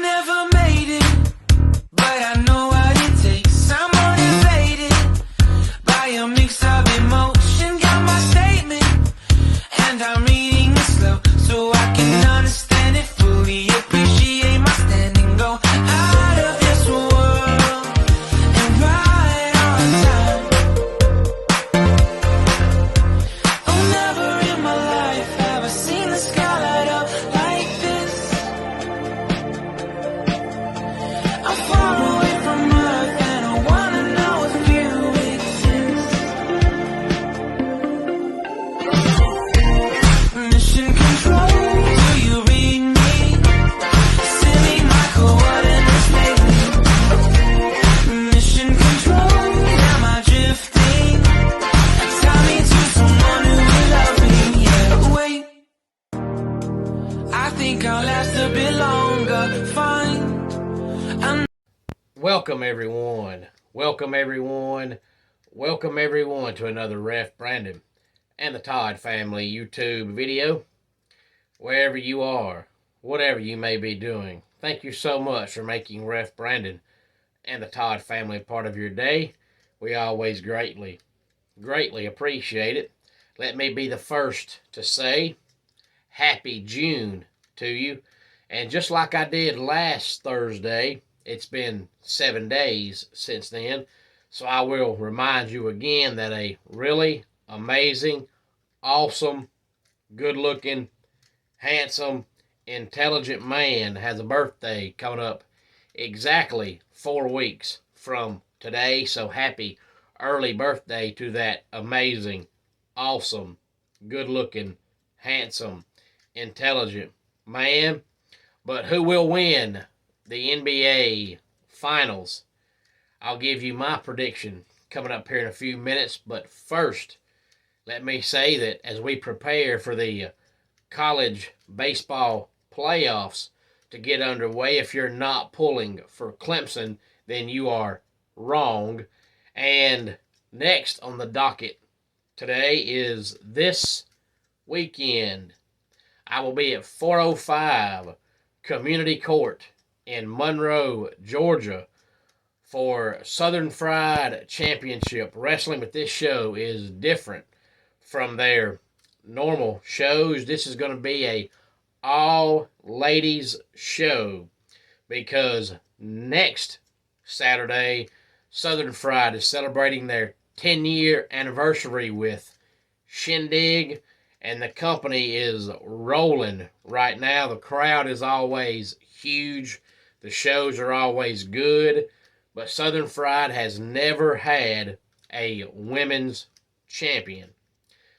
never made it, but I know what it takes. I'm motivated by a mix of emotion. Got my statement, and I'm reading it slow so I can understand it fully. Appreciate my standing, go out of this world and right on time. Oh, never in my life have I seen the sky light up like this. I'm far away from Earth and I wanna know if you exist. Mission control, do you read me? Send me my coordinates lately. Mission control, am I drifting? Tie me to someone who will love me, yeah. Wait, I think I'll last a bit longer. Fine. Welcome everyone. Welcome everyone. Welcome everyone to another Ref Brandon and the Todd family YouTube video. Wherever you are, whatever you may be doing, thank you so much for making Ref Brandon and the Todd family part of your day. We always greatly appreciate it. Let me be the first to say Happy June to you. And just like I did last Thursday, it's been 7 days since then, so I will remind you again that a really amazing, awesome, good-looking, handsome, intelligent man has a birthday coming up exactly 4 weeks from today. So happy early birthday to that amazing, awesome, good-looking, handsome, intelligent man. But who will win the NBA Finals? I'll give you my prediction coming up here in a few minutes. But first, let me say that as we prepare for the college baseball playoffs to get underway, if you're not pulling for Clemson, then you are wrong. And next on the docket today is this weekend. I will be at 405 Community Court in Monroe, Georgia for Southern Fried Championship Wrestling. But this show is different from their normal shows. This is going to be a all ladies show because next Saturday, Southern Fried is celebrating their 10-year anniversary with Shindig, and the company is rolling right now. The crowd is always huge. The shows are always good. But Southern Fried has never had a women's champion.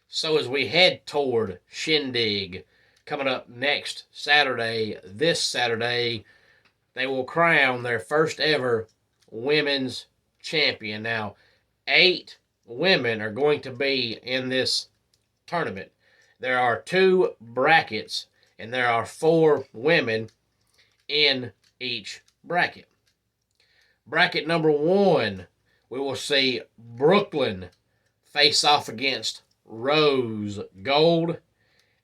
So as we head toward Shindig coming up next Saturday, this Saturday, they will crown their first ever women's champion. Now, 8 women are going to be in this tournament. There are 2 brackets, and there are 4 women in each bracket. Bracket number 1, we will see Brooklyn face off against Rose Gold,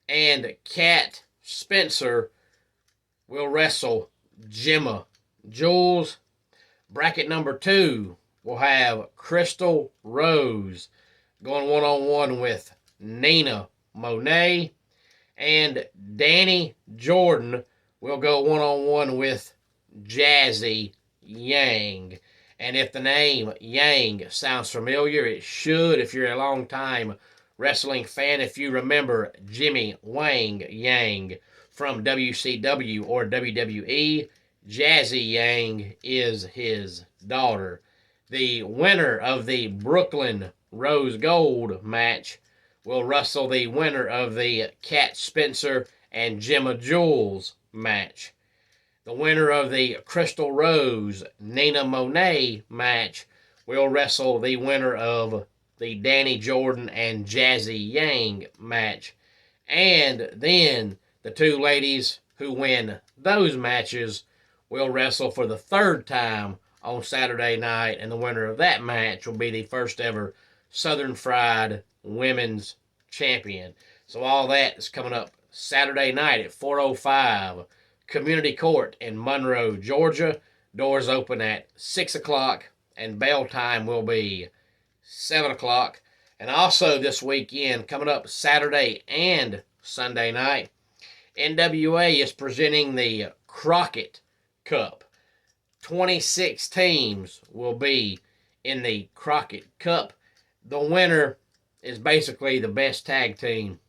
and Kat Spencer will wrestle Gemma Jules. Bracket number 2 will have Crystal Rose going one-on-one with Nina Monet, and Danny Jordan will go one-on-one with Jazzy Yang. And if the name Yang sounds familiar, it should if you're a long-time wrestling fan. If you remember Jimmy Wang Yang from WCW or WWE, Jazzy Yang is his daughter. The winner of the Brooklyn Rose Gold match will wrestle the winner of the Kat Spencer and Gemma Jules match. The winner of the Crystal Rose Nina Monet match will wrestle the winner of the Danny Jordan and Jazzy Yang match. And then the 2 ladies who win those matches will wrestle for the 3rd time on Saturday night, and the winner of that match will be the first ever Southern Fried Women's Champion. So all that is coming up Saturday night at 405 Community Court in Monroe, Georgia. Doors open at 6 o'clock, and bell time will be 7 o'clock. And also this weekend, coming up Saturday and Sunday night, NWA is presenting the Crockett Cup. 26 teams will be in the Crockett Cup. The winner is basically the best tag team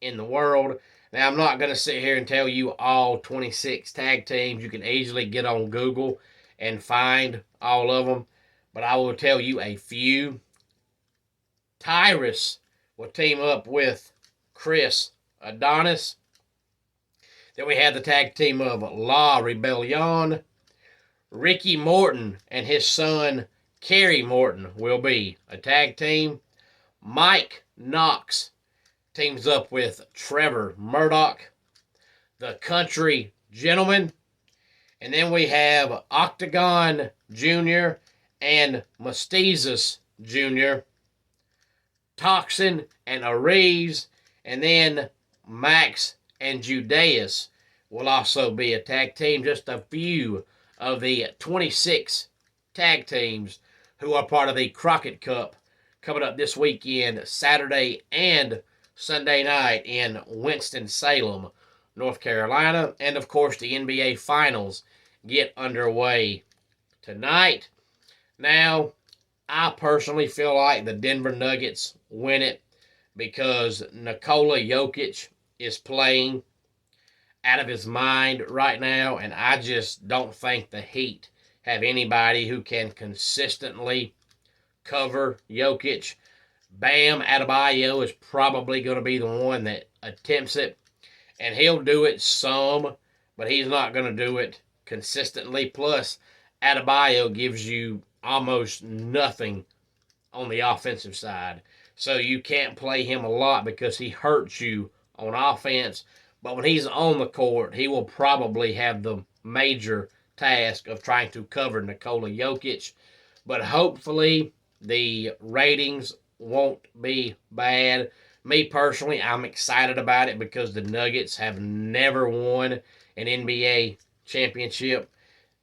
in the world. Now, I'm not going to sit here and tell you all 26 tag teams. You can easily get on Google and find all of them, but I will tell you a few. Tyrus will team up with Chris Adonis. Then we have the tag team of La Rebellion. Ricky Morton and his son Kerry Morton will be a tag team. Mike Knox teams up with Trevor Murdoch, the Country Gentleman. And then we have Octagon Jr. and Mestizus Jr., Toxin and Aries, and then Max and Judas will also be a tag team. Just a few of the 26 tag teams who are part of the Crockett Cup coming up this weekend, Saturday and Sunday night in Winston-Salem, North Carolina. And, of course, the NBA Finals get underway tonight. Now, I personally feel like the Denver Nuggets win it because Nikola Jokic is playing out of his mind right now, and I just don't think the Heat have anybody who can consistently cover Jokic. Bam Adebayo is probably going to be the one that attempts it, and he'll do it some, but he's not going to do it consistently. Plus, Adebayo gives you almost nothing on the offensive side, so you can't play him a lot because he hurts you on offense. But when he's on the court, he will probably have the major task of trying to cover Nikola Jokic. But hopefully the ratings won't be bad. Me personally, I'm excited about it because the Nuggets have never won an NBA championship.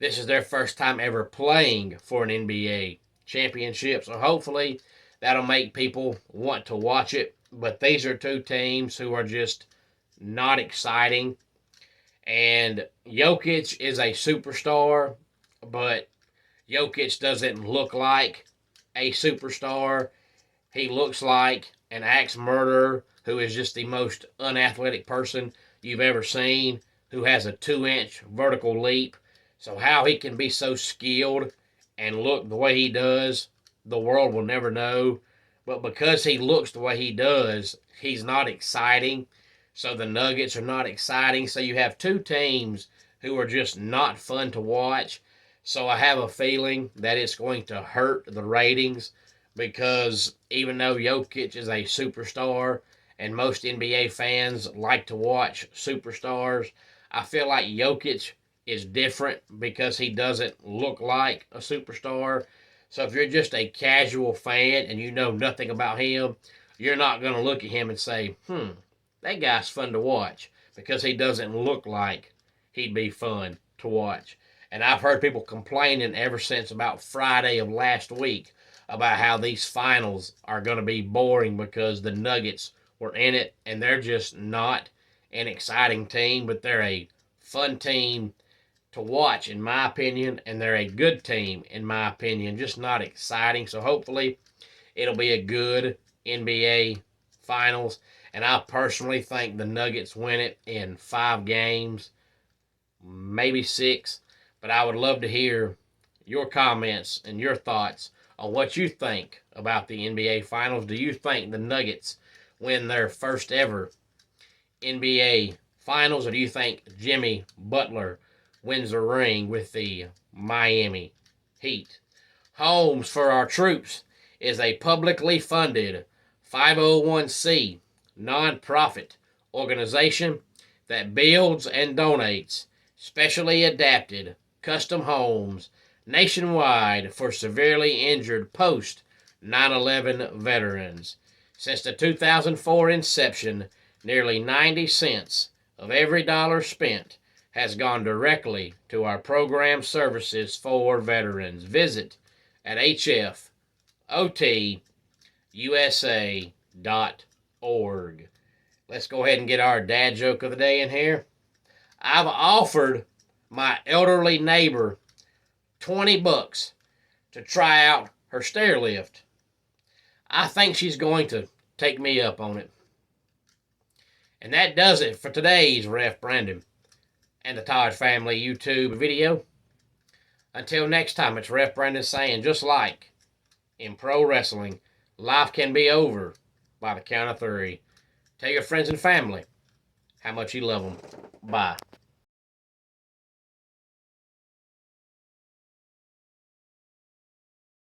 This is their first time ever playing for an NBA championship. So hopefully that'll make people want to watch it. But these are two teams who are just not exciting. And Jokic is a superstar, but Jokic doesn't look like a superstar. He looks like an axe murderer who is just the most unathletic person you've ever seen, who has a 2-inch vertical leap. So how he can be so skilled and look the way he does, the world will never know. But because he looks the way he does, he's not exciting. So the Nuggets are not exciting. So you have two teams who are just not fun to watch. So I have a feeling that it's going to hurt the ratings because even though Jokic is a superstar and most NBA fans like to watch superstars, I feel like Jokic is different because he doesn't look like a superstar. So if you're just a casual fan and you know nothing about him, you're not going to look at him and say, that guy's fun to watch, because he doesn't look like he'd be fun to watch. And I've heard people complaining ever since about Friday of last week about how these finals are going to be boring because the Nuggets were in it, and they're just not an exciting team, but they're a fun team to watch, in my opinion, and they're a good team, in my opinion, just not exciting. So hopefully it'll be a good NBA Finals, and I personally think the Nuggets win it in 5 games, maybe 6, but I would love to hear your comments and your thoughts on what you think about the NBA Finals. Do you think the Nuggets win their first ever NBA Finals, or do you think Jimmy Butler wins the ring with the Miami Heat? Homes for Our Troops is a publicly funded 501c nonprofit organization that builds and donates specially adapted custom homes nationwide for severely injured post 9/11 veterans. Since the 2004 inception, nearly 90 cents of every dollar spent has gone directly to our program services for veterans. Visit at hfotusa.org. Let's go ahead and get our dad joke of the day in here. I've offered my elderly neighbor $20 to try out her stair lift. I think she's going to take me up on it. And that does it for today's Ref Brandon and the Todd Family YouTube video. Until next time, it's Ref Brandon saying, just like in pro wrestling, life can be over by the count of 3. Tell your friends and family how much you love them. Bye.